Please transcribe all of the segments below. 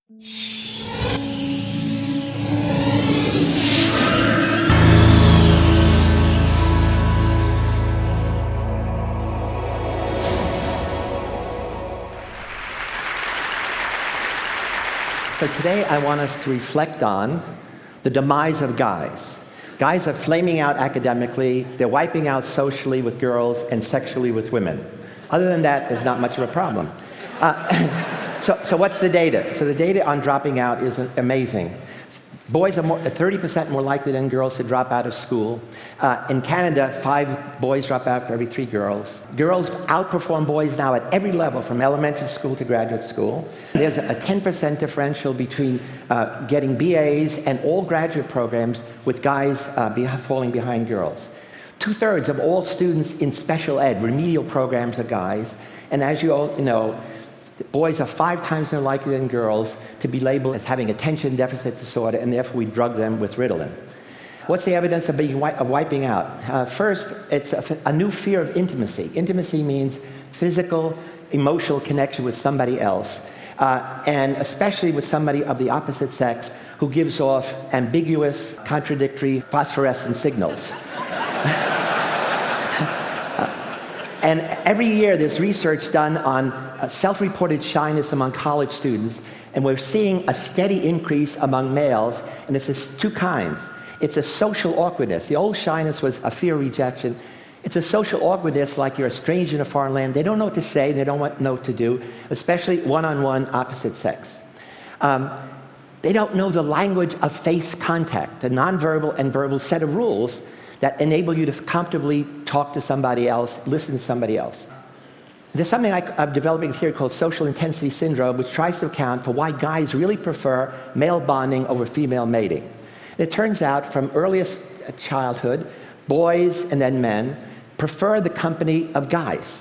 So today I want us to reflect on the demise of guys. Guys are flaming out academically, they're wiping out socially with girls and sexually with women. Other than that, there's not much of a problem. So what's the data? So the data on dropping out is amazing. Boys are 30% more likely than girls to drop out of school. In Canada, 5 boys drop out for every 3 girls. Girls outperform boys now at every level, from elementary school to graduate school. There's a 10% differential between getting BAs and all graduate programs, with guys falling behind girls. 2/3 of all students in special ed, remedial programs, are guys. And as you all know, boys are 5 times more likely than girls to be labeled as having attention deficit disorder, and therefore we drug them with Ritalin. What's the evidence of wiping out? First, it's a new fear of intimacy. Intimacy means physical, emotional connection with somebody else, and especially with somebody of the opposite sex who gives off ambiguous, contradictory, phosphorescent signals. And every year there's research done on self-reported shyness among college students, and we're seeing a steady increase among males, and it's 2 kinds. It's a social awkwardness. The old shyness was a fear of rejection. It's a social awkwardness, like you're a stranger in a foreign land. They don't know what to say, they don't know what to do, especially one-on-one opposite sex. They don't know the language of face contact, the nonverbal and verbal set of rules that enable you to comfortably talk to somebody else, listen to somebody else. There's something I'm developing a theory called social intensity syndrome, which tries to account for why guys really prefer male bonding over female mating. It turns out from earliest childhood, boys and then men prefer the company of guys,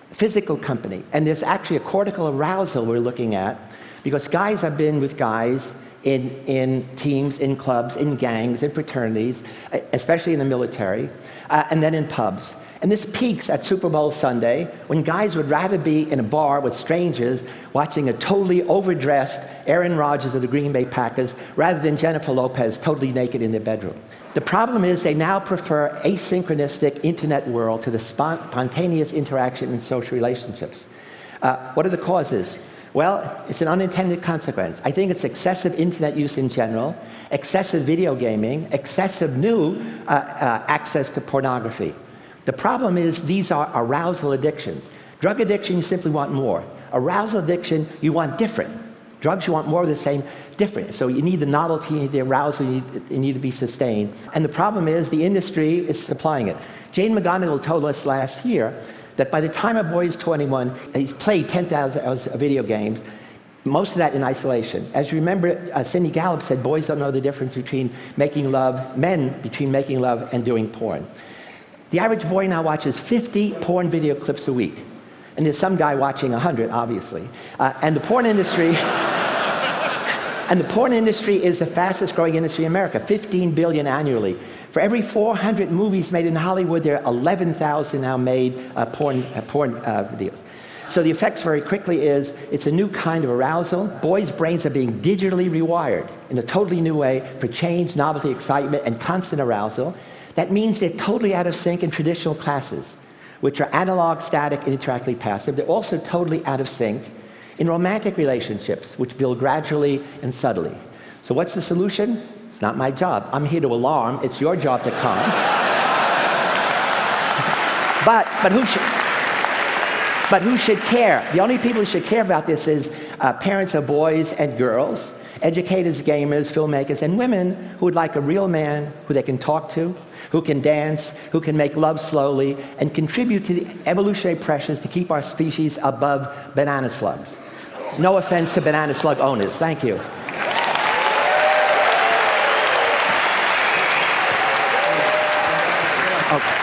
physical company. And there's actually a cortical arousal we're looking at, because guys have been with guys in teams, in clubs, in gangs, in fraternities, especially in the military, and then in pubs. And this peaks at Super Bowl Sunday, when guys would rather be in a bar with strangers watching a totally overdressed Aaron Rodgers of the Green Bay Packers, rather than Jennifer Lopez totally naked in their bedroom. The problem is they now prefer asynchronistic internet world to the spontaneous interaction in social relationships. What are the causes? Well, it's an unintended consequence. I think it's excessive internet use in general, excessive video gaming, excessive new access to pornography. The problem is these are arousal addictions. Drug addiction, you simply want more. Arousal addiction, you want different. Drugs, you want more of the same, different. So you need the novelty, you need the arousal, you need to be sustained. And the problem is the industry is supplying it. Jane McGonigal told us last year that by the time a boy is 21, he's played 10,000 hours of video games, most of that in isolation. As you remember, Cindy Gallup said boys don't know the difference between making love, men between making love and doing porn. The average boy now watches 50 porn video clips a week. And there's some guy watching 100, obviously. And the porn industry is the fastest growing industry in America, 15 billion annually. For every 400 movies made in Hollywood, there are 11,000 now made porn videos. So the effects very quickly is, it's a new kind of arousal. Boys' brains are being digitally rewired in a totally new way for change, novelty, excitement, and constant arousal. That means they're totally out of sync in traditional classes, which are analog, static, and interactively passive. They're also totally out of sync in romantic relationships, which build gradually and subtly. So what's the solution? It's not my job. I'm here to alarm. It's your job to calm. But who should care? The only people who should care about this is parents of boys and girls, educators, gamers, filmmakers, and women who would like a real man who they can talk to, who can dance, who can make love slowly, and contribute to the evolutionary pressures to keep our species above banana slugs. No offense to banana slug owners. Thank you. Okay.